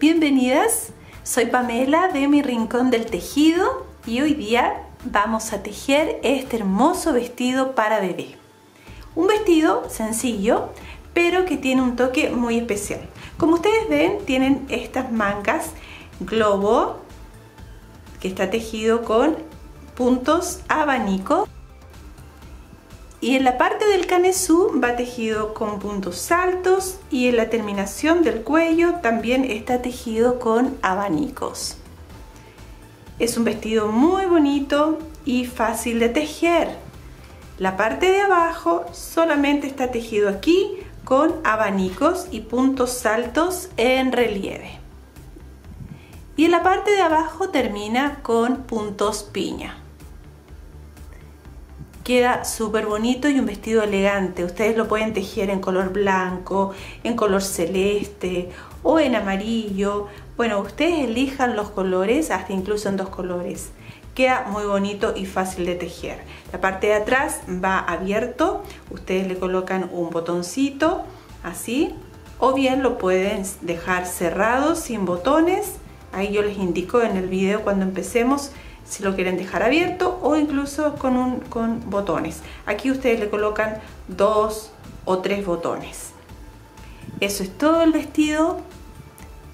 Bienvenidas, soy Pamela de Mi Rincón del Tejido y hoy día vamos a tejer este hermoso vestido para bebé. Un vestido sencillo, pero que tiene un toque muy especial. Como ustedes ven, tienen estas mangas globo que está tejido con puntos abanico. Y en la parte del canesú va tejido con puntos altos y en la terminación del cuello también está tejido con abanicos. Es un vestido muy bonito y fácil de tejer. La parte de abajo solamente está tejido aquí con abanicos y puntos altos en relieve. Y en la parte de abajo termina con puntos piña. Queda súper bonito y un vestido elegante. Ustedes lo pueden tejer en color blanco, en color celeste o en amarillo. Bueno, ustedes elijan los colores, hasta incluso en dos colores. Queda muy bonito y fácil de tejer. La parte de atrás va abierto. Ustedes le colocan un botoncito así, o bien lo pueden dejar cerrado sin botones. Ahí yo les indico en el video cuando empecemos si lo quieren dejar abierto o incluso con botones. Aquí ustedes le colocan 2 o 3 botones. Eso es todo el vestido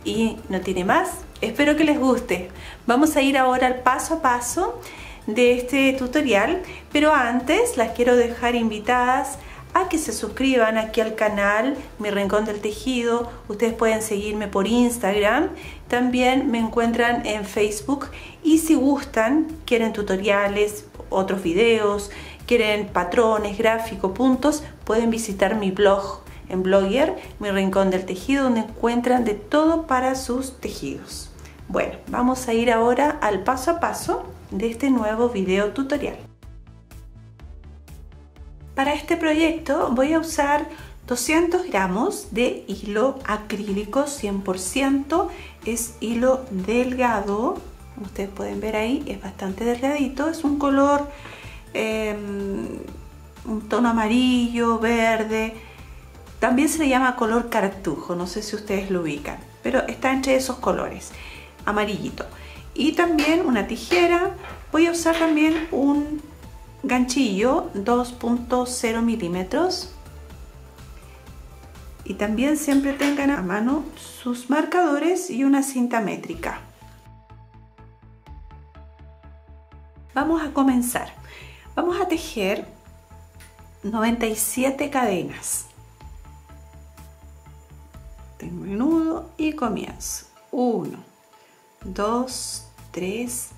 y no tiene más. Espero que les guste. Vamos a ir ahora al paso a paso de este tutorial, pero antes las quiero dejar invitadas a que se suscriban aquí al canal Mi Rincón del Tejido. Ustedes pueden seguirme por Instagram, también me encuentran en Facebook, y si gustan, quieren tutoriales, otros videos, quieren patrones, gráficos, puntos, pueden visitar mi blog en Blogger, Mi Rincón del Tejido, donde encuentran de todo para sus tejidos. Bueno, vamos a ir ahora al paso a paso de este nuevo video tutorial. Para este proyecto voy a usar 200 gramos de hilo acrílico 100%, es hilo delgado, como ustedes pueden ver ahí, es bastante delgadito, es un color, un tono amarillo, verde, también se le llama color cartujo, no sé si ustedes lo ubican, pero está entre esos colores, amarillito. Y también una tijera, voy a usar también un ganchillo 2.0 milímetros y también siempre tengan a mano sus marcadores y una cinta métrica. Vamos a comenzar. Vamos a tejer 97 cadenas. Tengo el nudo y comienzo. 1, 2, 3,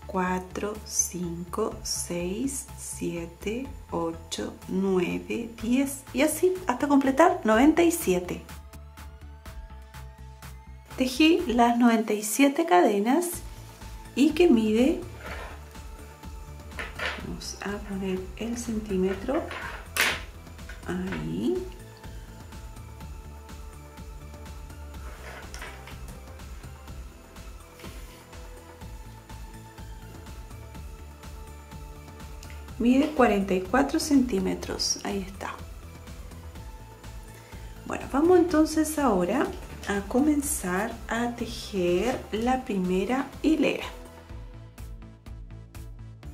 4, 5, 6, 7, 8, 9, 10 y así hasta completar 97. Tejí las 97 cadenas y que mide, vamos a poner el centímetro ahí. Mide 44 centímetros, ahí está. Bueno, vamos entonces ahora a comenzar a tejer la primera hilera.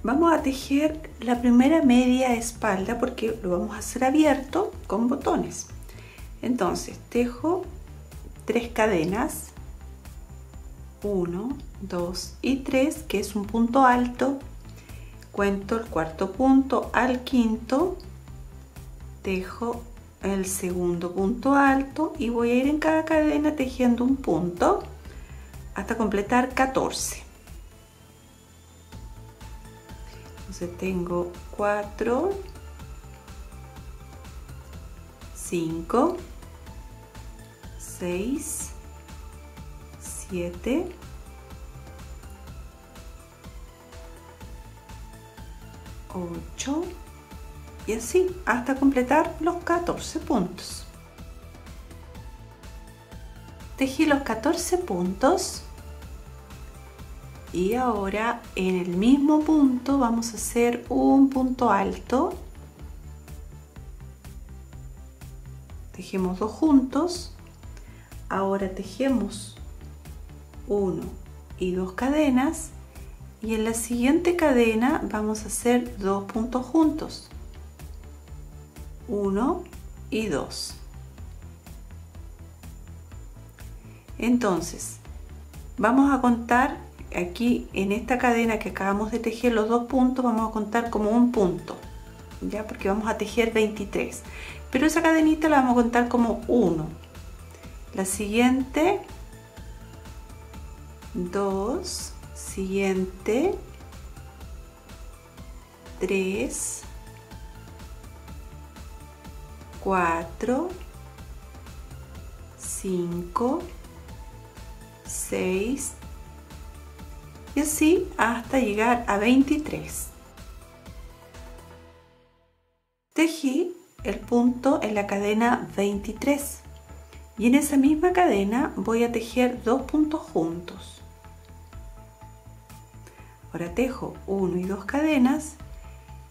Vamos a tejer la primera media espalda porque lo vamos a hacer abierto con botones. Entonces tejo 3 cadenas, 1, 2 y 3, que es un punto alto. Cuento el cuarto punto al quinto, tejo el segundo punto alto y voy a ir en cada cadena tejiendo un punto hasta completar 14. Entonces tengo 4, 5, 6, 7, 8 y así hasta completar los 14 puntos. Tejí los 14 puntos y ahora en el mismo punto vamos a hacer un punto alto. Tejemos 2 juntos. Ahora tejemos 1 y 2 cadenas, y en la siguiente cadena vamos a hacer 2 puntos juntos, 1 y 2. Entonces vamos a contar aquí en esta cadena que acabamos de tejer los 2 puntos, vamos a contar como un punto, ya, porque vamos a tejer 23, pero esa cadenita la vamos a contar como 1. La siguiente 2, siguiente 3, 4, 5, 6 y así hasta llegar a 23. Tejí el punto en la cadena 23 y en esa misma cadena voy a tejer 2 puntos juntos. Ahora tejo 1 y 2 cadenas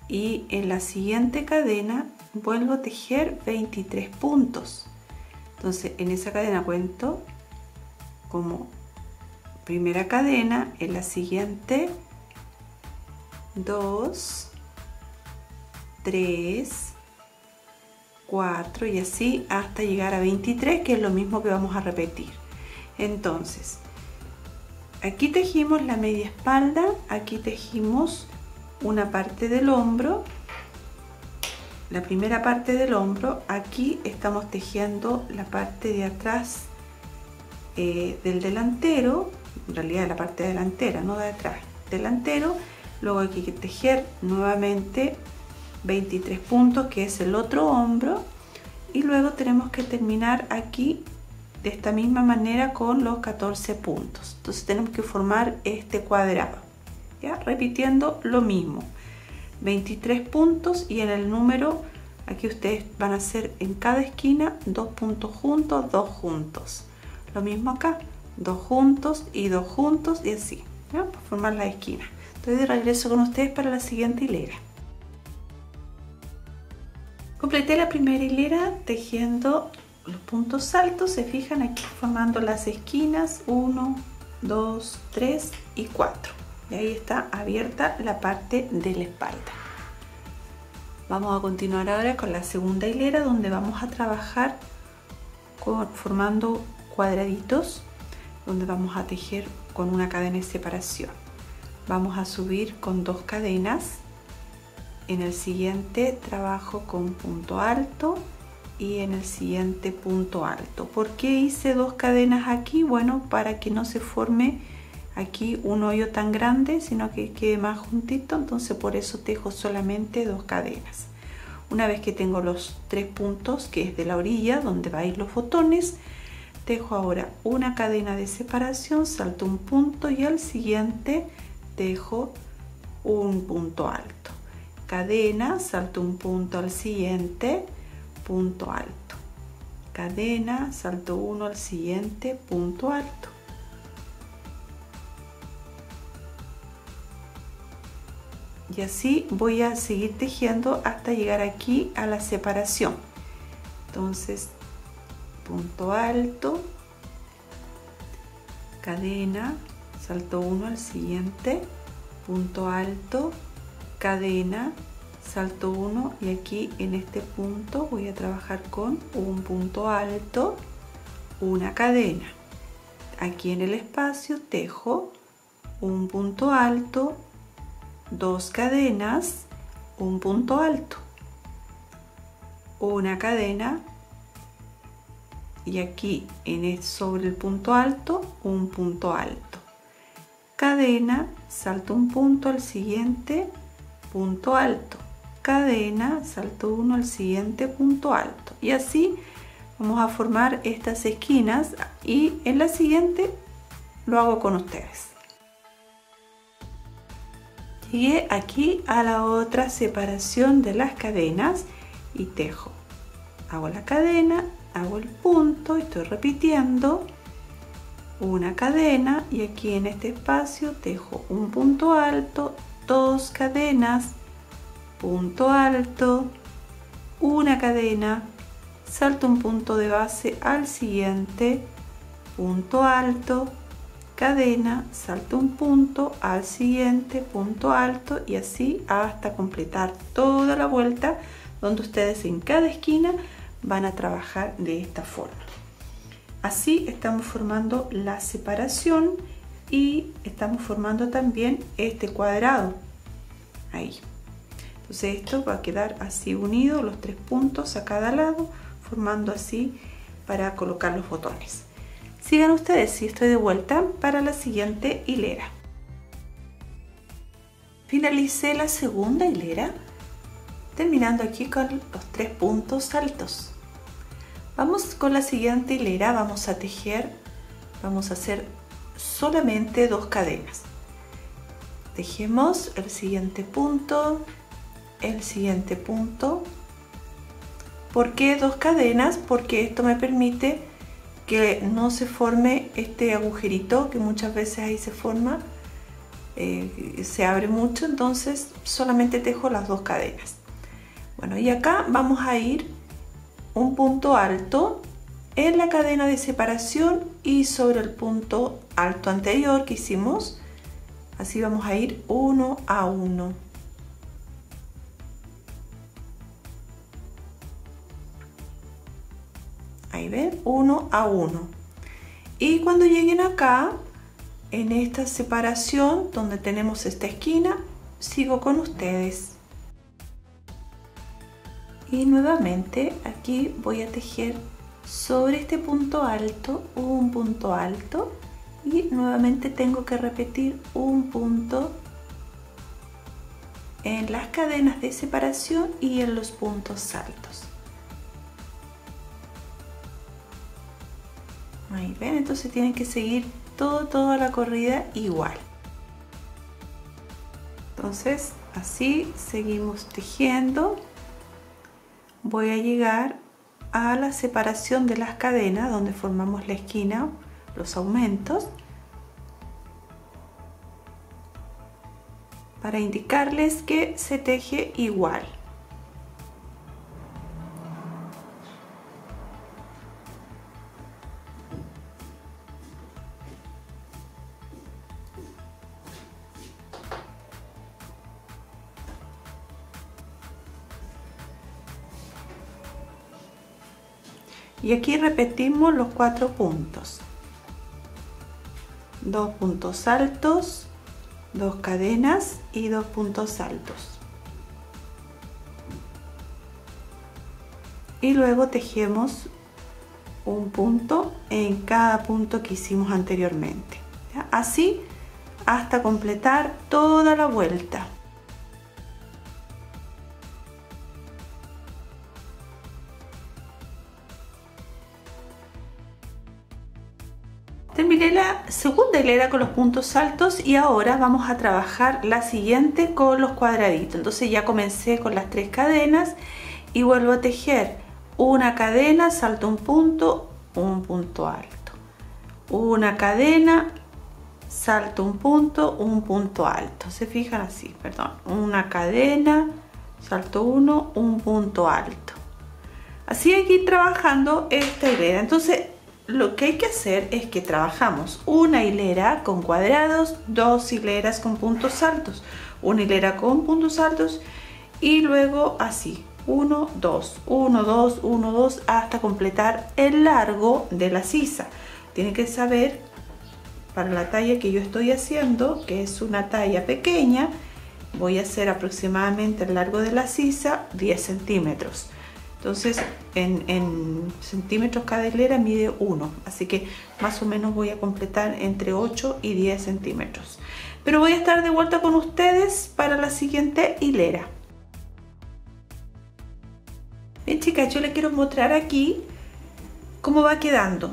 y en la siguiente cadena vuelvo a tejer 23 puntos. Entonces en esa cadena cuento como primera cadena, en la siguiente 2, 3, 4 y así hasta llegar a 23, que es lo mismo que vamos a repetir. Entonces aquí tejimos la media espalda, aquí tejimos una parte del hombro, la primera parte del hombro, aquí estamos tejiendo la parte de atrás del delantero, en realidad la parte delantera, no de atrás, delantero. Luego hay que tejer nuevamente 23 puntos, que es el otro hombro, y luego tenemos que terminar aquí de esta misma manera con los 14 puntos. Entonces tenemos que formar este cuadrado, ¿ya? Repitiendo lo mismo, 23 puntos, y en el número aquí ustedes van a hacer en cada esquina 2 puntos juntos, 2 juntos. Lo mismo acá, 2 juntos y 2 juntos, y así, ¿ya? Para formar la esquina. Estoy de regreso con ustedes para la siguiente hilera. Completé la primera hilera tejiendo los puntos altos, se fijan aquí formando las esquinas 1, 2, 3 y 4. Y ahí está abierta la parte de la espalda. Vamos a continuar ahora con la segunda hilera, donde vamos a trabajar formando cuadraditos, donde vamos a tejer con una cadena de separación. Vamos a subir con 2 cadenas. En el siguiente trabajo con punto alto y en el siguiente punto alto. ¿Por qué hice 2 cadenas aquí? Bueno, para que no se forme aquí un hoyo tan grande, sino que quede más juntito. Entonces por eso tejo solamente 2 cadenas. Una vez que tengo los 3 puntos, que es de la orilla donde va a ir los botones, tejo ahora una cadena de separación, salto un punto y al siguiente tejo un punto alto. Cadena, salto un punto al siguiente, punto alto. Cadena, salto uno al siguiente, punto alto. Y así voy a seguir tejiendo hasta llegar aquí a la separación. Entonces, punto alto, cadena, salto uno al siguiente, punto alto, cadena, salto 1 y aquí en este punto voy a trabajar con un punto alto, una cadena. Aquí en el espacio tejo un punto alto, 2 cadenas, un punto alto, una cadena y aquí sobre el punto alto un punto alto, cadena, salto un punto al siguiente, punto alto, cadena, salto uno al siguiente, punto alto, y así vamos a formar estas esquinas y en la siguiente lo hago con ustedes. Llegué aquí a la otra separación de las cadenas y tejo, hago la cadena, hago el punto, estoy repitiendo una cadena y aquí en este espacio tejo un punto alto, 2 cadenas, punto alto, una cadena, salto un punto de base al siguiente, punto alto, cadena, salto un punto, al siguiente punto alto y así hasta completar toda la vuelta, donde ustedes en cada esquina van a trabajar de esta forma. Así estamos formando la separación y estamos formando también este cuadrado ahí. Entonces esto va a quedar así unido, los 3 puntos a cada lado, formando así para colocar los botones. Sigan ustedes y estoy de vuelta para la siguiente hilera. Finalicé la segunda hilera, terminando aquí con los 3 puntos altos. Vamos con la siguiente hilera, vamos a tejer, vamos a hacer solamente 2 cadenas. Tejemos el siguiente punto, el siguiente punto. ¿Por qué 2 cadenas? Porque esto me permite que no se forme este agujerito que muchas veces ahí se forma, se abre mucho, entonces solamente tejo las 2 cadenas. Bueno, y acá vamos a ir un punto alto en la cadena de separación y sobre el punto alto anterior que hicimos, así vamos a ir uno a uno. Ahí ven, uno a uno. Y cuando lleguen acá, en esta separación donde tenemos esta esquina, sigo con ustedes. Y nuevamente aquí voy a tejer sobre este punto alto, un punto alto. Y nuevamente tengo que repetir un punto en las cadenas de separación y en los puntos altos. Ahí ven, entonces tienen que seguir toda la corrida igual. Entonces así seguimos tejiendo. Voy a llegar a la separación de las cadenas donde formamos la esquina, los aumentos, para indicarles que se teje igual. Y aquí repetimos los 4 puntos. 2 puntos altos, 2 cadenas y 2 puntos altos. Y luego tejemos un punto en cada punto que hicimos anteriormente. ¿Ya? Así hasta completar toda la vuelta. Terminé la segunda hilera con los puntos altos y ahora vamos a trabajar la siguiente con los cuadraditos. Entonces ya comencé con las 3 cadenas y vuelvo a tejer una cadena, salto un punto alto, una cadena, salto un punto alto. Se fijan así, perdón, una cadena, salto uno, un punto alto. Así hay que ir trabajando esta hilera. Entonces lo que hay que hacer es que trabajamos una hilera con cuadrados, 2 hileras con puntos altos, una hilera con puntos altos y luego así 1, 2, 1, 2, 1, 2 hasta completar el largo de la sisa. Tienen que saber, para la talla que yo estoy haciendo, que es una talla pequeña, voy a hacer aproximadamente el largo de la sisa 10 centímetros. Entonces en centímetros cada hilera mide 1, así que más o menos voy a completar entre 8 y 10 centímetros. Pero voy a estar de vuelta con ustedes para la siguiente hilera. Bien, chicas, yo les quiero mostrar aquí cómo va quedando.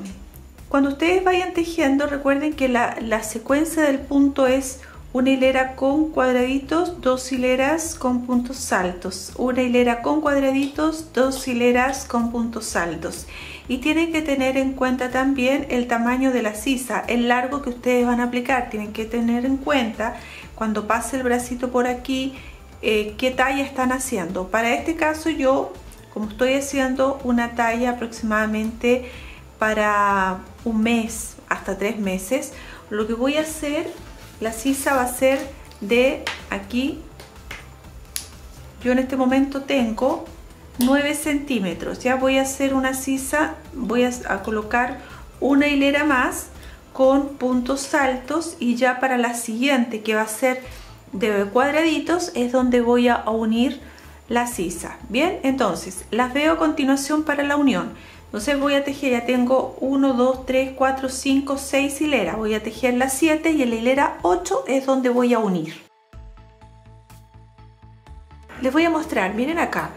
Cuando ustedes vayan tejiendo, recuerden que la secuencia del punto es una hilera con cuadraditos, 2 hileras con puntos altos, una hilera con cuadraditos, 2 hileras con puntos altos. Y tienen que tener en cuenta también el tamaño de la sisa, el largo que ustedes van a aplicar. Tienen que tener en cuenta cuando pase el bracito por aquí, qué talla están haciendo. Para este caso yo, como estoy haciendo una talla aproximadamente para un mes hasta 3 meses, lo que voy a hacer, la sisa va a ser de aquí. Yo en este momento tengo 9 centímetros. Ya voy a hacer una sisa, voy a colocar una hilera más con puntos altos, y ya para la siguiente, que va a ser de cuadraditos, es donde voy a unir la sisa. Bien, entonces las veo a continuación para la unión. Entonces voy a tejer, ya tengo 1, 2, 3, 4, 5, 6 hileras. Voy a tejer las 7 y en la hilera 8 es donde voy a unir. Les voy a mostrar, miren acá.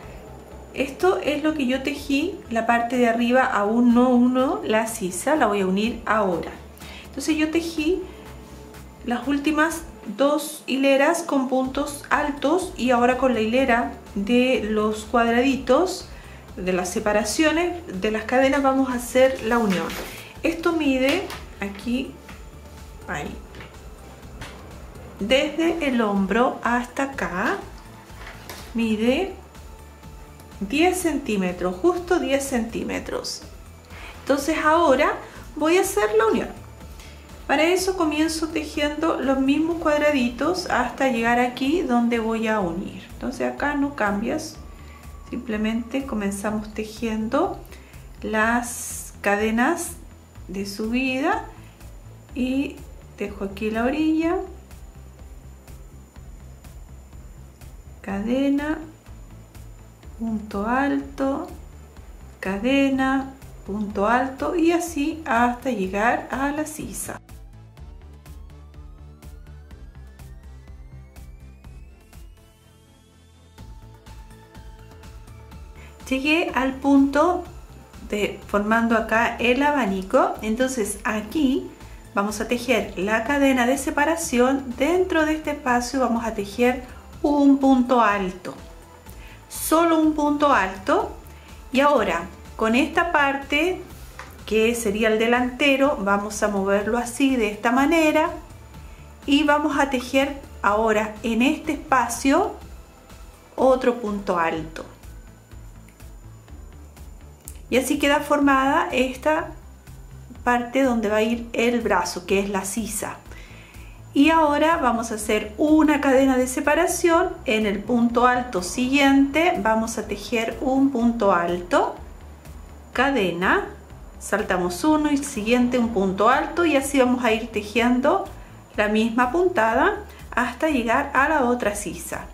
Esto es lo que yo tejí, la parte de arriba aún no uno la sisa, la voy a unir ahora. Entonces yo tejí las últimas 2 hileras con puntos altos, y ahora con la hilera de los cuadraditos, de las separaciones de las cadenas, vamos a hacer la unión. Esto mide aquí, ahí, desde el hombro hasta acá, mide 10 centímetros, justo 10 centímetros. Entonces ahora voy a hacer la unión. Para eso comienzo tejiendo los mismos cuadraditos hasta llegar aquí donde voy a unir. Entonces acá no cambias, simplemente comenzamos tejiendo las cadenas de subida y dejo aquí la orilla, cadena, punto alto, cadena, punto alto, y así hasta llegar a la sisa. Llegué al punto de formando acá el abanico. Entonces aquí vamos a tejer la cadena de separación. Dentro de este espacio vamos a tejer un punto alto, solo un punto alto. Y ahora con esta parte, que sería el delantero, vamos a moverlo así, de esta manera, y vamos a tejer ahora en este espacio otro punto alto. Y así queda formada esta parte donde va a ir el brazo, que es la sisa. Y ahora vamos a hacer una cadena de separación. En el punto alto siguiente vamos a tejer un punto alto, cadena, saltamos uno y siguiente un punto alto, y así vamos a ir tejiendo la misma puntada hasta llegar a la otra sisa.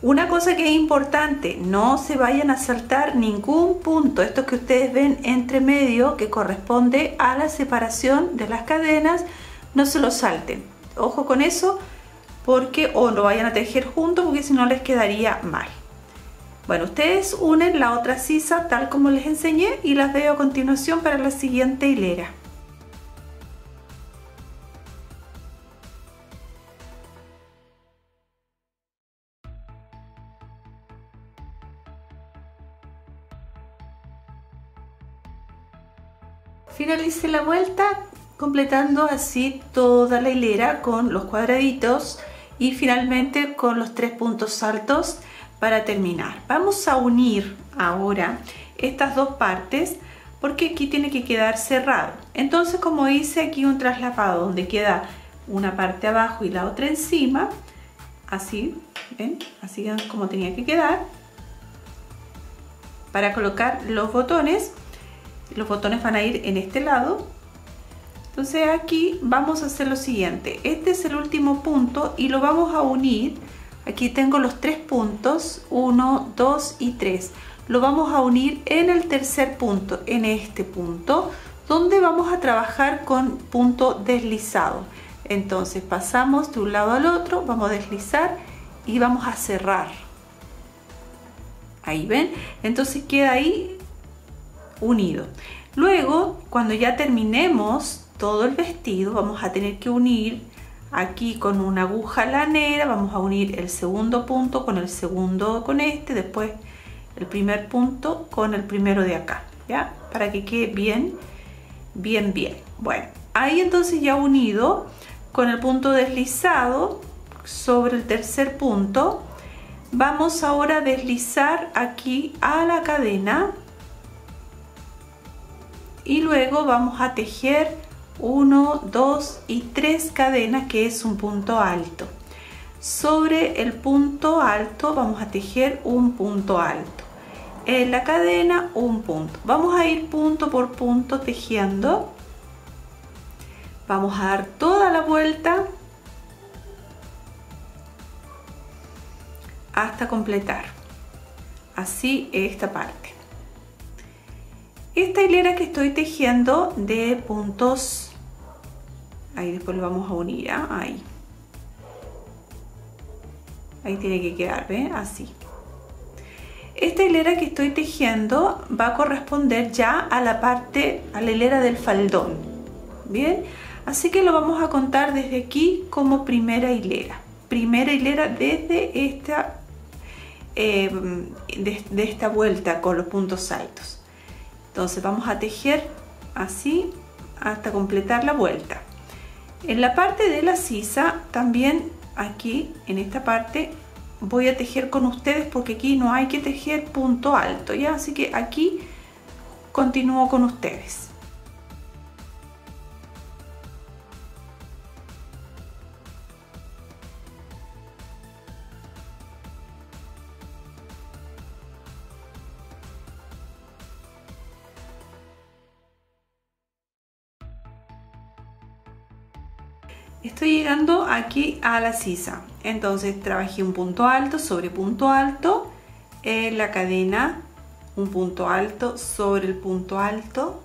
Una cosa que es importante, no se vayan a saltar ningún punto. Esto que ustedes ven entre medio, que corresponde a la separación de las cadenas, no se lo salten. Ojo con eso, porque o lo vayan a tejer juntos, porque si no les quedaría mal. Bueno, ustedes unen la otra sisa tal como les enseñé, y las veo a continuación para la siguiente hilera. Finalicé la vuelta completando así toda la hilera con los cuadraditos y finalmente con los 3 puntos altos para terminar. Vamos a unir ahora estas dos partes, porque aquí tiene que quedar cerrado. Entonces, como hice aquí un traslapado donde queda una parte abajo y la otra encima, así, ¿ven? Así es como tenía que quedar. Para colocar los botones van a ir en este lado. Entonces aquí vamos a hacer lo siguiente. Este es el último punto y lo vamos a unir. Aquí tengo los 3 puntos, 1, 2 y 3. Lo vamos a unir en el tercer punto, en este punto, donde vamos a trabajar con punto deslizado. Entonces pasamos de un lado al otro, vamos a deslizar y vamos a cerrar. Ahí ven, entonces queda ahí unido. Luego, cuando ya terminemos todo el vestido, vamos a tener que unir aquí con una aguja lanera. Vamos a unir el segundo punto con el segundo, con este, después el primer punto con el primero de acá, ¿ya? Para que quede bien. Bueno, ahí entonces ya unido con el punto deslizado sobre el tercer punto, vamos ahora a deslizar aquí a la cadena y luego vamos a tejer 1, 2 y 3 cadenas, que es un punto alto. Sobre el punto alto vamos a tejer un punto alto, en la cadena un punto. Vamos a ir punto por punto tejiendo. Vamos a dar toda la vuelta hasta completar así esta parte. Esta hilera que estoy tejiendo de puntos, ahí después lo vamos a unir, ¿eh? Ahí tiene que quedar, ¿ve? Así. Esta hilera que estoy tejiendo va a corresponder ya a la parte, a la hilera del faldón, ¿bien? Así que lo vamos a contar desde aquí como primera hilera desde esta de esta vuelta con los puntos altos. Entonces vamos a tejer así hasta completar la vuelta. En la parte de la sisa también, aquí en esta parte voy a tejer con ustedes porque aquí no hay que tejer punto alto, ya, así que aquí continúo con ustedes. Estoy llegando aquí a la sisa, entonces trabajé un punto alto sobre punto alto en la cadena, un punto alto sobre el punto alto,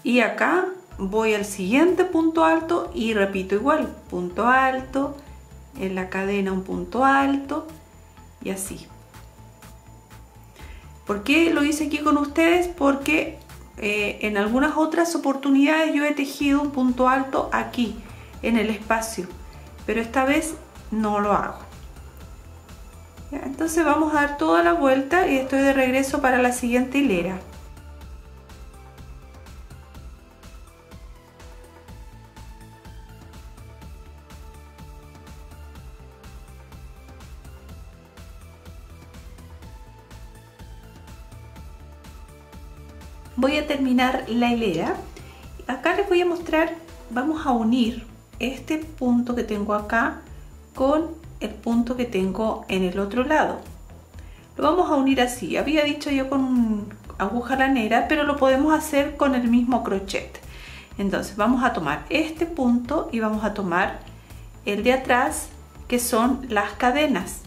y acá voy al siguiente punto alto y repito igual, punto alto, en la cadena un punto alto y así. ¿Por qué lo hice aquí con ustedes? Porque en algunas otras oportunidades yo he tejido un punto alto aquí en el espacio, pero esta vez no lo hago. ¿Ya? Entonces vamos a dar toda la vuelta y estoy de regreso para la siguiente hilera. Voy a terminar la hilera. Acá les voy a mostrar, vamos a unir este punto que tengo acá con el punto que tengo en el otro lado. Lo vamos a unir así. Había dicho yo con aguja lanera, pero lo podemos hacer con el mismo crochet. Entonces vamos a tomar este punto y vamos a tomar el de atrás, que son las cadenas.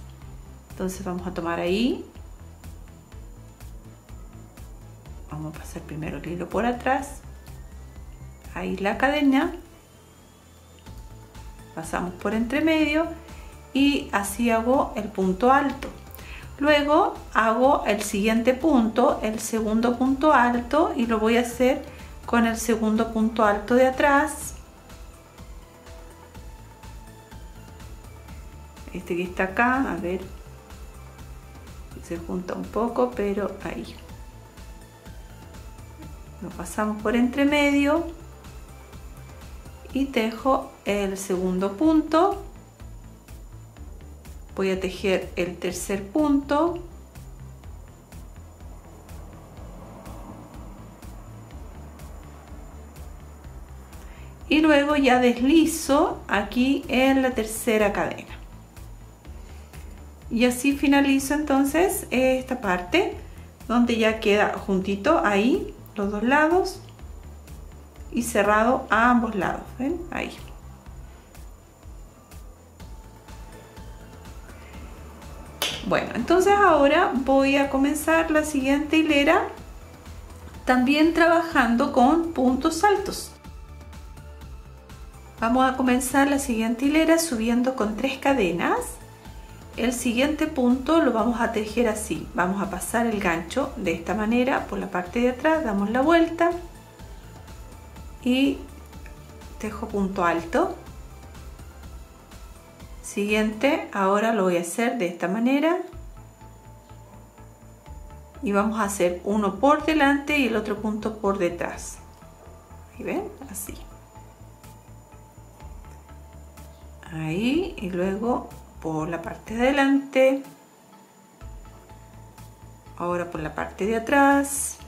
Entonces vamos a tomar ahí, vamos a pasar primero el hilo por atrás, ahí la cadena, pasamos por entre medio y así hago el punto alto. Luego hago el siguiente punto, el segundo punto alto, y lo voy a hacer con el segundo punto alto de atrás, este que está acá, a ver, se junta un poco, pero ahí lo pasamos por entre medio y tejo el segundo punto. Voy a tejer el tercer punto, y luego ya deslizo aquí en la tercera cadena, y así finalizo entonces esta parte donde ya queda juntito ahí los dos lados y cerrado a ambos lados. ¿Ven? Ahí. Bueno, entonces ahora voy a comenzar la siguiente hilera, también trabajando con puntos altos. Vamos a comenzar la siguiente hilera subiendo con 3 cadenas. El siguiente punto lo vamos a tejer así. Vamos a pasar el gancho de esta manera por la parte de atrás, damos la vuelta y tejo punto alto. Siguiente, ahora lo voy a hacer de esta manera y vamos a hacer uno por delante y el otro punto por detrás. ¿Ahí ven? Así. Ahí, y luego por la parte de adelante, ahora por la parte de atrás,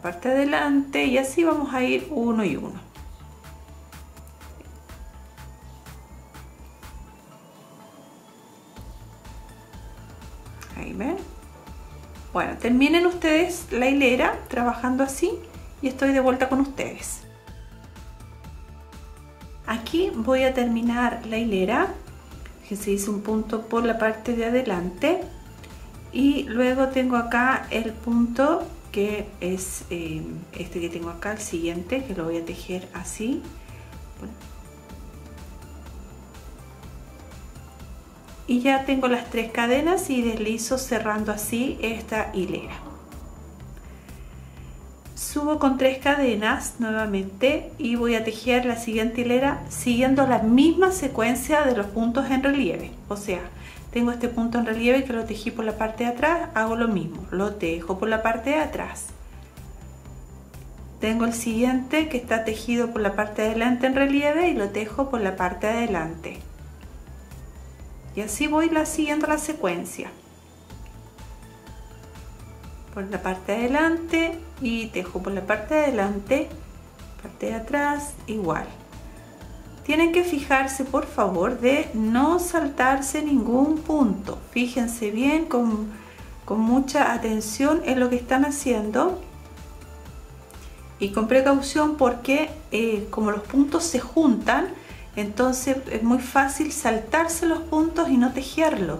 parte de adelante y así vamos a ir uno y uno. Ahí ven. Bueno, terminen ustedes la hilera trabajando así y estoy de vuelta con ustedes. Aquí voy a terminar la hilera, que se hizo un punto por la parte de adelante y luego tengo acá el punto que es este que tengo acá, el siguiente, que lo voy a tejer así. Bueno. Y ya tengo las 3 cadenas y deslizo cerrando así esta hilera. Subo con 3 cadenas nuevamente y voy a tejer la siguiente hilera siguiendo la misma secuencia de los puntos en relieve. O sea, tengo este punto en relieve que lo tejí por la parte de atrás, hago lo mismo, lo tejo por la parte de atrás. Tengo el siguiente que está tejido por la parte de adelante en relieve y lo tejo por la parte de adelante. Y así voy siguiendo la secuencia. Por la parte de adelante y tejo por la parte de adelante, parte de atrás igual. Tienen que fijarse por favor de no saltarse ningún punto. Fíjense bien con mucha atención en lo que están haciendo y con precaución porque como los puntos se juntan, entonces es muy fácil saltarse los puntos y no tejerlos.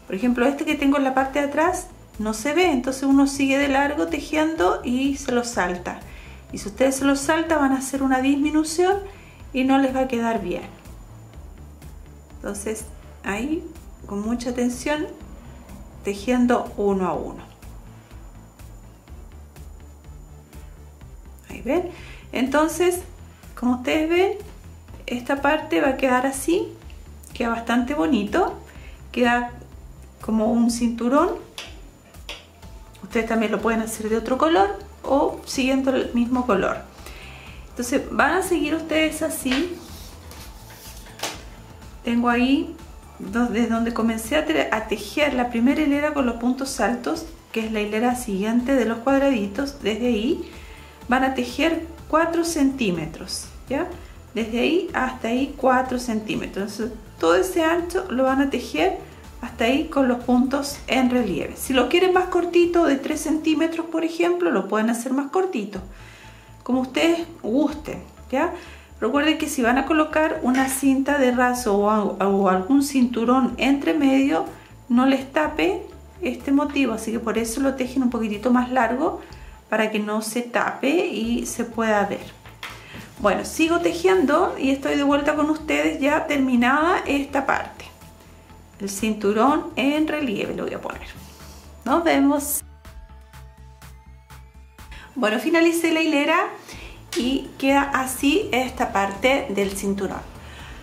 Por ejemplo, este que tengo en la parte de atrás no se ve, entonces uno sigue de largo tejiendo y se lo salta. Y si ustedes se lo saltan van a hacer una disminución y no les va a quedar bien. Entonces ahí con mucha atención tejiendo uno a uno. Ahí ven. Entonces, como ustedes ven, esta parte va a quedar así, queda bastante bonito, queda como un cinturón. Ustedes también lo pueden hacer de otro color o siguiendo el mismo color. Entonces van a seguir ustedes así. Tengo ahí desde donde comencé a tejer la primera hilera con los puntos altos, que es la hilera siguiente de los cuadraditos. Desde ahí van a tejer 4 centímetros, ¿ya? Desde ahí hasta ahí 4 centímetros. Entonces, todo ese ancho lo van a tejer hasta ahí con los puntos en relieve. Si lo quieren más cortito, de 3 centímetros por ejemplo, lo pueden hacer más cortito, como ustedes gusten, ¿ya? Recuerden que si van a colocar una cinta de raso o algún cinturón entre medio, no les tape este motivo, así que por eso lo tejen un poquitito más largo para que no se tape y se pueda ver. Bueno, sigo tejiendo y estoy de vuelta con ustedes ya terminada esta parte. El cinturón en relieve lo voy a poner. Nos vemos. Bueno, finalicé la hilera y queda así esta parte del cinturón.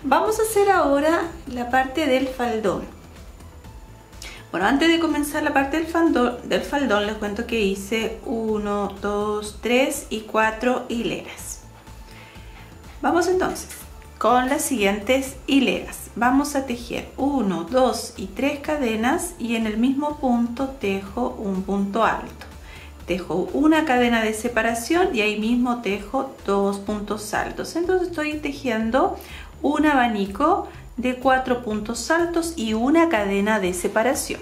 Vamos a hacer ahora la parte del faldón. Bueno, antes de comenzar la parte del faldón les cuento que hice 1, 2, 3 y 4 hileras. Vamos entonces con las siguientes hileras. Vamos a tejer 1, 2 y 3 cadenas y en el mismo punto tejo un punto alto. Tejo una cadena de separación y ahí mismo tejo 2 puntos altos. Entonces estoy tejiendo un abanico de 4 puntos altos y una cadena de separación.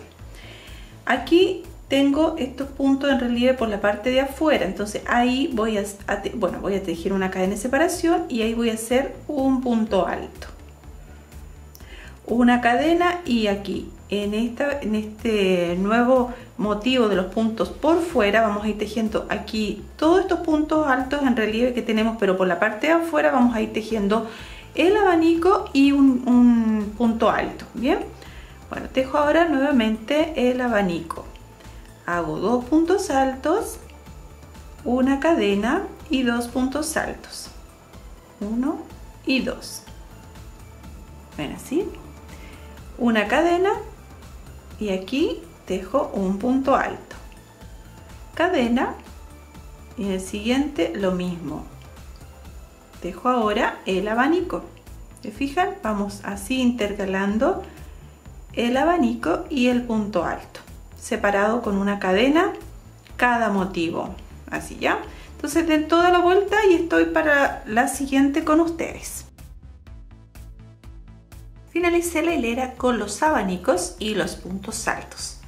Aquí tengo estos puntos en relieve por la parte de afuera, entonces ahí voy a tejer una cadena de separación y ahí voy a hacer un punto alto, una cadena, y aquí en este nuevo motivo de los puntos por fuera vamos a ir tejiendo aquí todos estos puntos altos en relieve que tenemos, pero por la parte de afuera vamos a ir tejiendo el abanico y un punto alto. Bien, bueno, tejo ahora nuevamente el abanico. Hago 2 puntos altos, una cadena y 2 puntos altos, 1 y 2. Ven así, una cadena y aquí tejo un punto alto, cadena, y en el siguiente lo mismo. Tejo ahora el abanico. ¿Se fijan? Vamos así intercalando el abanico y el punto alto, separado con una cadena cada motivo. así ya. Entonces den toda la vuelta y estoy para la siguiente con ustedes. Finalicé la hilera con los abanicos y los puntos altos.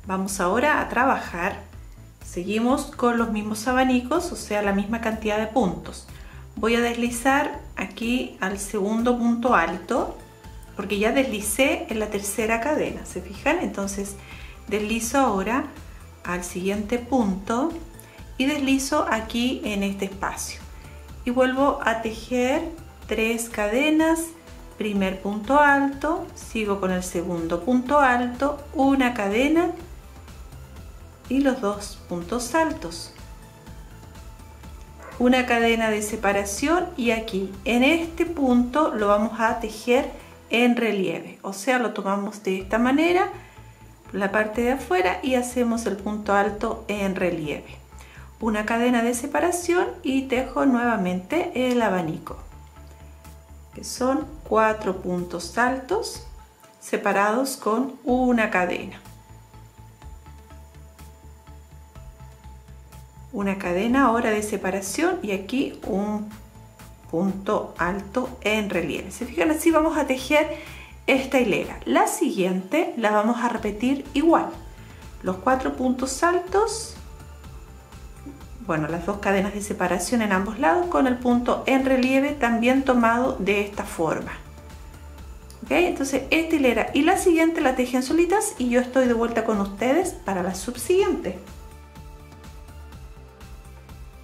Vamos ahora a trabajar. Seguimos con los mismos abanicos, o sea, la misma cantidad de puntos. Voy a deslizar aquí al segundo punto alto, porque ya deslicé en la tercera cadena, ¿se fijan? Entonces deslizo ahora al siguiente punto y deslizo aquí en este espacio y vuelvo a tejer 3 cadenas, primer punto alto, sigo con el segundo punto alto, una cadena y los 2 puntos altos, una cadena de separación, y aquí en este punto lo vamos a tejer en relieve, o sea, lo tomamos de esta manera, la parte de afuera, y hacemos el punto alto en relieve, una cadena de separación y tejo nuevamente el abanico, que son 4 puntos altos separados con una cadena. Una cadena ahora de separación y aquí un punto alto en relieve. Se fijan, así vamos a tejer esta hilera. La siguiente la vamos a repetir igual. Los 4 puntos altos, bueno, las 2 cadenas de separación en ambos lados con el punto en relieve también tomado de esta forma. ¿Ok? Entonces esta hilera y la siguiente la tejen solitas y yo estoy de vuelta con ustedes para la subsiguiente.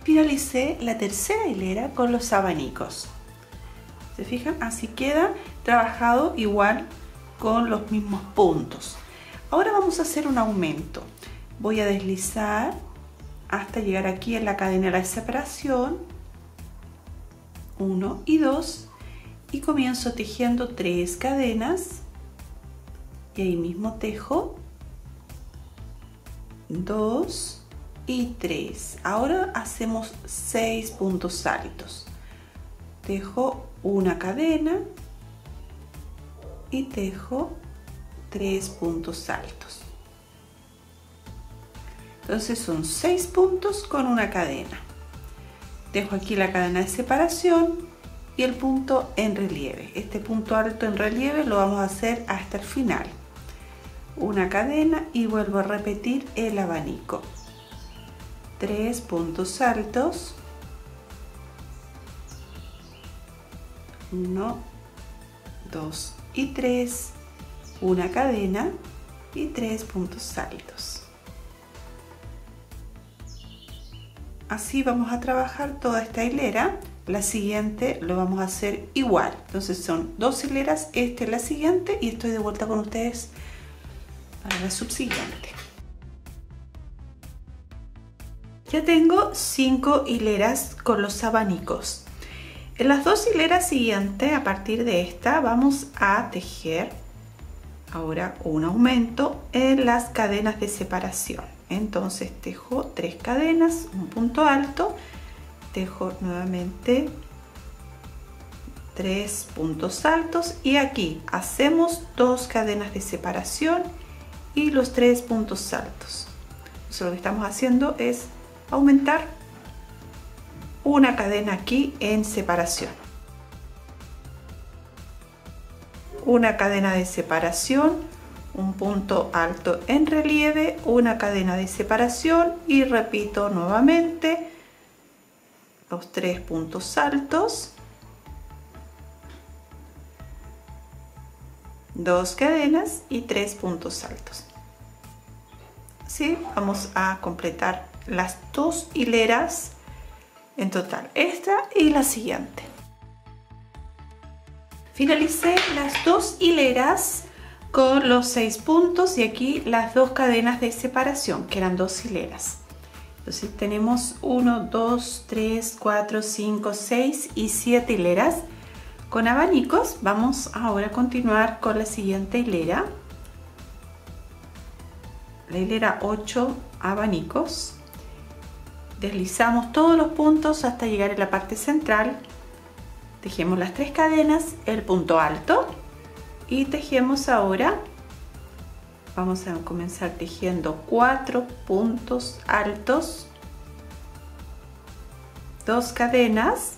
Finalicé la tercera hilera con los abanicos. ¿Se fijan? Así queda trabajado igual con los mismos puntos. Ahora vamos a hacer un aumento. Voy a deslizar hasta llegar aquí en la cadena de separación 1 y 2 y comienzo tejiendo 3 cadenas y ahí mismo tejo 2 y 3. Ahora hacemos 6 puntos altos, tejo una cadena y tejo 3 puntos altos. Entonces son 6 puntos con una cadena, dejo aquí la cadena de separación y el punto en relieve. Este punto alto en relieve lo vamos a hacer hasta el final, una cadena y vuelvo a repetir el abanico, 3 puntos altos, 1, 2 y 3, una cadena y 3 puntos altos. Así vamos a trabajar toda esta hilera. La siguiente lo vamos a hacer igual. Entonces son 2 hileras, esta es la siguiente y estoy de vuelta con ustedes para la subsiguiente. Ya tengo 5 hileras con los abanicos. En las 2 hileras siguientes, a partir de esta, vamos a tejer ahora un aumento en las cadenas de separación. Entonces tejo 3 cadenas, un punto alto, tejo nuevamente 3 puntos altos y aquí hacemos 2 cadenas de separación y los 3 puntos altos. Entonces lo que estamos haciendo es aumentar una cadena aquí en separación, una cadena de separación, un punto alto en relieve, una cadena de separación y repito nuevamente los 3 puntos altos, 2 cadenas y 3 puntos altos. Así vamos a completar las 2 hileras en total, esta y la siguiente. Finalicé las 2 hileras con los 6 puntos y aquí las 2 cadenas de separación, que eran 2 hileras. Entonces tenemos 1, 2, 3, 4, 5, 6 y 7 hileras con abanicos. Vamos ahora a continuar con la siguiente hilera, la hilera 8 abanicos. Deslizamos todos los puntos hasta llegar a la parte central, tejemos las 3 cadenas, el punto alto y tejemos ahora, vamos a comenzar tejiendo 4 puntos altos, 2 cadenas,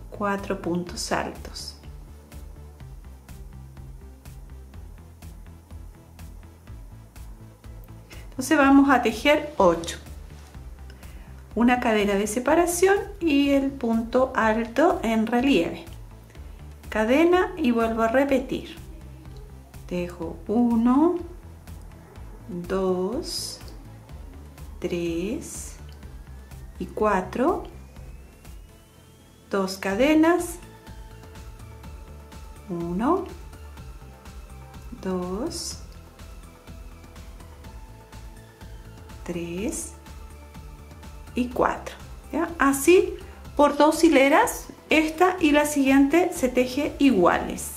4 puntos altos. Entonces vamos a tejer 8, una cadena de separación y el punto alto en relieve, cadena y vuelvo a repetir, tejo 1, 2, 3 y 4, 2 cadenas, 1, 2, 3 y 4, ¿ya? Así por 2 hileras, esta y la siguiente se teje iguales.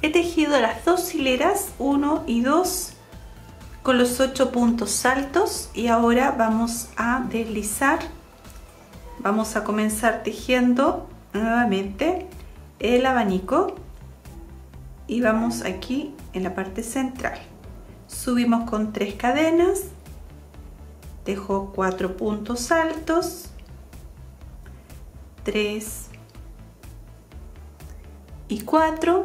He tejido las 2 hileras 1 y 2 con los 8 puntos altos y ahora vamos a deslizar. Vamos a comenzar tejiendo nuevamente el abanico y vamos aquí en la parte central. Subimos con 3 cadenas, tejo 4 puntos altos, 3 y 4,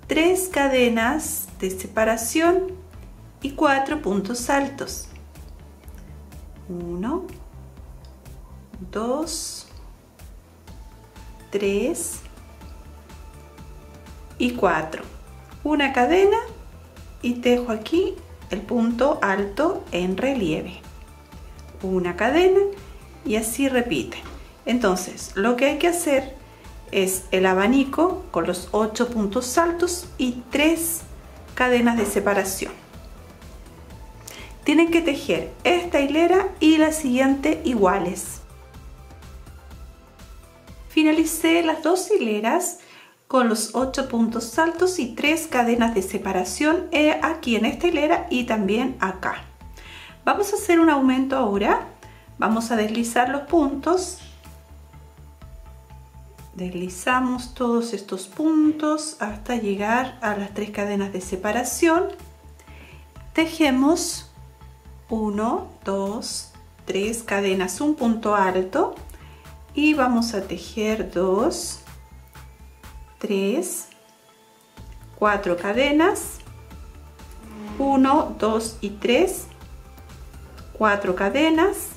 3 cadenas de separación y 4 puntos altos, 1, 2, 3 y 4, una cadena y tejo aquí el punto alto en relieve, una cadena y así repite. Entonces lo que hay que hacer es el abanico con los 8 puntos altos y 3 cadenas de separación. Tienen que tejer esta hilera y la siguiente iguales. Finalicé las 2 hileras con los 8 puntos altos y 3 cadenas de separación aquí en esta hilera y también acá. Vamos a hacer un aumento ahora. Vamos a deslizar los puntos. Deslizamos todos estos puntos hasta llegar a las 3 cadenas de separación. Tejemos 1, 2, 3 cadenas, un punto alto y vamos a tejer 2, 3, 4 cadenas, 1, 2 y 3, 4 cadenas,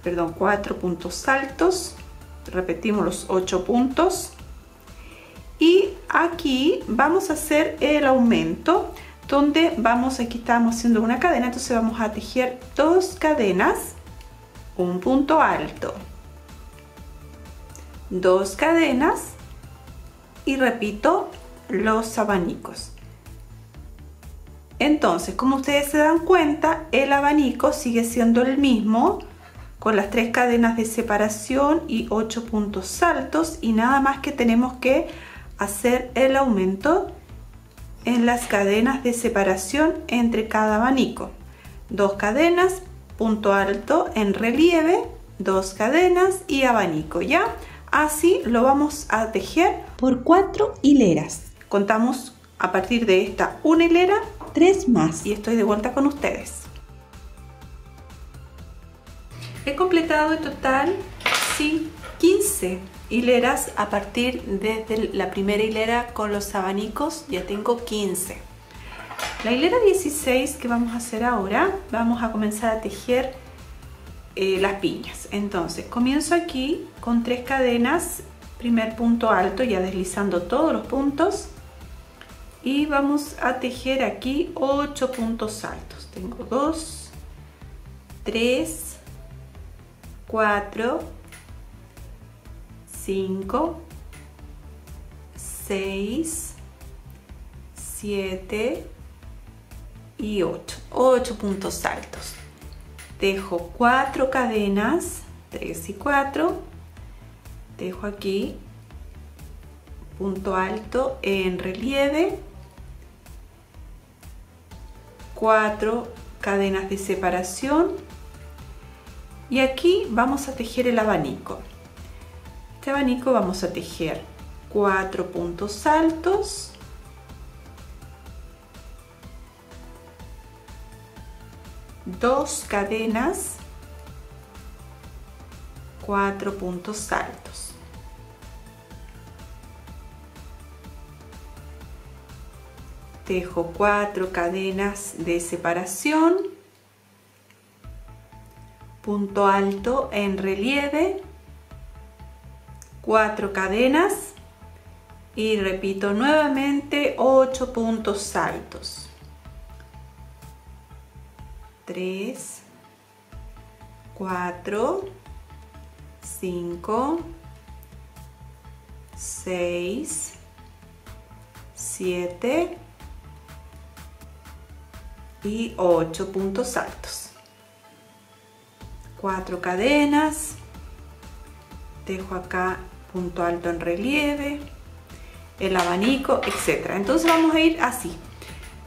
perdón, 4 puntos altos, repetimos los 8 puntos y aquí vamos a hacer el aumento donde vamos, aquí estamos haciendo una cadena, entonces vamos a tejer 2 cadenas, un punto alto, 2 cadenas y repito los abanicos. Entonces, como ustedes se dan cuenta, el abanico sigue siendo el mismo con las 3 cadenas de separación y 8 puntos altos y nada más que tenemos que hacer el aumento en las cadenas de separación entre cada abanico. 2 cadenas, punto alto en relieve, 2 cadenas y abanico, ¿ya? Así lo vamos a tejer por 4 hileras. Contamos a partir de esta una hilera, 3 más y estoy de vuelta con ustedes. He completado en total 15 hileras a partir de la primera hilera con los abanicos, ya tengo 15. La hilera 16 que vamos a hacer ahora, vamos a comenzar a tejer las piñas. Entonces comienzo aquí con 3 cadenas, primer punto alto, ya deslizando todos los puntos y vamos a tejer aquí 8 puntos altos. Tengo 2, 3, 4, 5, 6, 7 y 8 puntos altos. Tejo 4 cadenas, 3 y 4, tejo aquí punto alto en relieve, 4 cadenas de separación y aquí vamos a tejer el abanico. Este abanico vamos a tejer 4 puntos altos, 2 cadenas, 4 puntos altos. Tejo 4 cadenas de separación, punto alto en relieve, 4 cadenas y repito nuevamente 8 puntos altos. 3, 4, 5, 6, 7 y 8 puntos altos. 4 cadenas, dejo acá punto alto en relieve, el abanico, etc. Entonces vamos a ir así.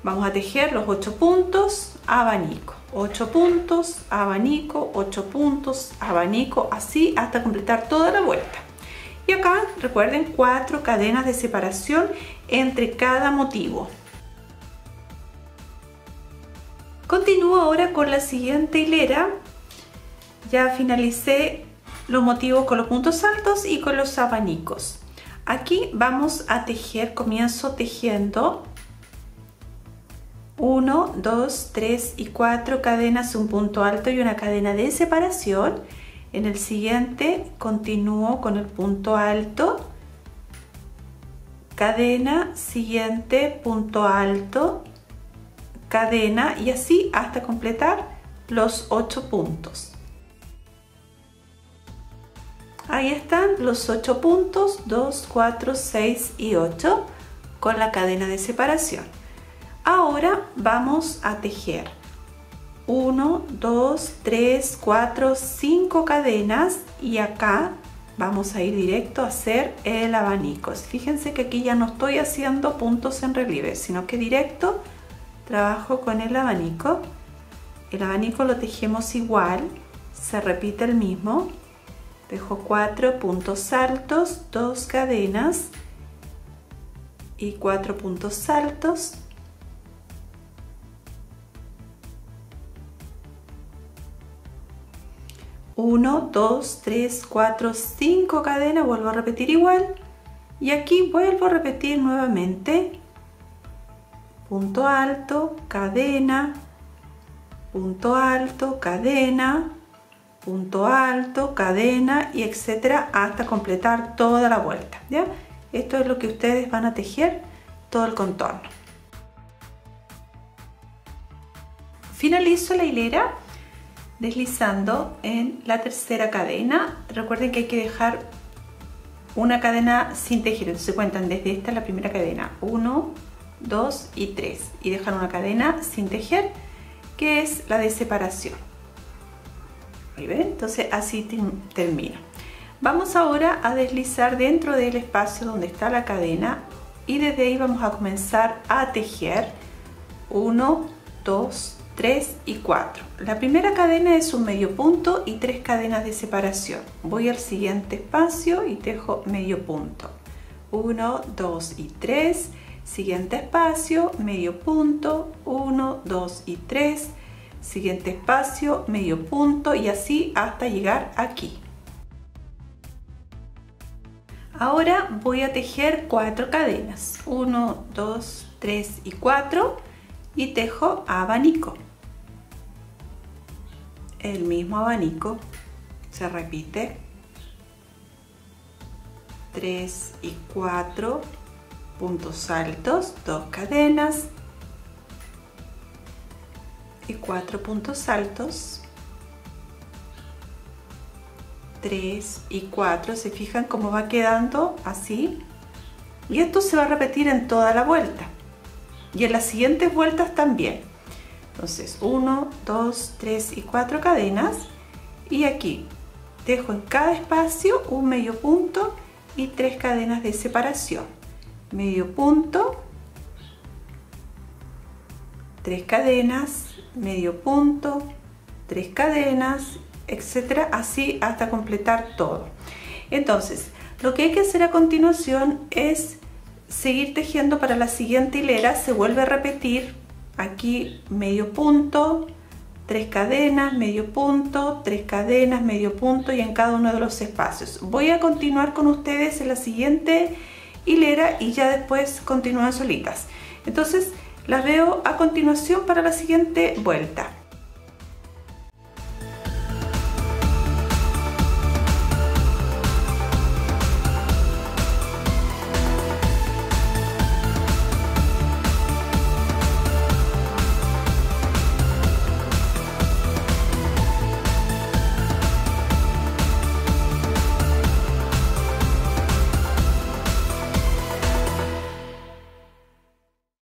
Vamos a tejer los 8 puntos, abanico, 8 puntos, abanico, 8 puntos, abanico, así hasta completar toda la vuelta. Y acá recuerden 4 cadenas de separación entre cada motivo. Continúo ahora con la siguiente hilera. Ya finalicé los motivos con los puntos altos y con los abanicos. Aquí vamos a tejer, comienzo tejiendo 1, 2, 3 y 4 cadenas, un punto alto y una cadena de separación. En el siguiente continúo con el punto alto, cadena, siguiente, punto alto, cadena y así hasta completar los 8 puntos. Ahí están los 8 puntos, 2, 4, 6 y 8 con la cadena de separación. Ahora vamos a tejer 1, 2, 3, 4, 5 cadenas y acá vamos a ir directo a hacer el abanico. Fíjense que aquí ya no estoy haciendo puntos en relieve, sino que directo trabajo con el abanico. El abanico lo tejemos igual, se repite el mismo. Dejo 4 puntos altos, 2 cadenas y 4 puntos altos. Uno, 2, 3, 4, 5 cadenas, vuelvo a repetir igual y aquí vuelvo a repetir nuevamente punto alto, cadena, punto alto, cadena, punto alto, cadena y etcétera hasta completar toda la vuelta. ¿Ya? Esto es lo que ustedes van a tejer todo el contorno. Finalizo la hilera deslizando en la tercera cadena. Recuerden que hay que dejar una cadena sin tejer, entonces cuentan desde esta la primera cadena, 1, 2 y 3 y dejan una cadena sin tejer que es la de separación. ¿Ahí ven? Entonces así termino. Vamos ahora a deslizar dentro del espacio donde está la cadena y desde ahí vamos a comenzar a tejer 1, 2, 3 y 4. La primera cadena es un medio punto y 3 cadenas de separación. Voy al siguiente espacio y tejo medio punto. 1, 2 y 3. Siguiente espacio, medio punto. 1, 2 y 3. Siguiente espacio, medio punto y así hasta llegar aquí. Ahora voy a tejer 4 cadenas. 1, 2, 3 y 4 y tejo abanico. El mismo abanico se repite. 3 y 4 puntos altos, 2 cadenas y 4 puntos altos, 3 y 4. Se fijan cómo va quedando así y esto se va a repetir en toda la vuelta y en las siguientes vueltas también. Entonces 1, 2, 3 y 4 cadenas y aquí dejo en cada espacio un medio punto y 3 cadenas de separación. Medio punto, 3 cadenas, medio punto, 3 cadenas, etcétera, así hasta completar todo. Entonces lo que hay que hacer a continuación es seguir tejiendo para la siguiente hilera. Se vuelve a repetir aquí medio punto, 3 cadenas, medio punto, 3 cadenas, medio punto y en cada uno de los espacios. Voy a continuar con ustedes en la siguiente hilera y ya después continúan solitas. Entonces las veo a continuación para la siguiente vuelta.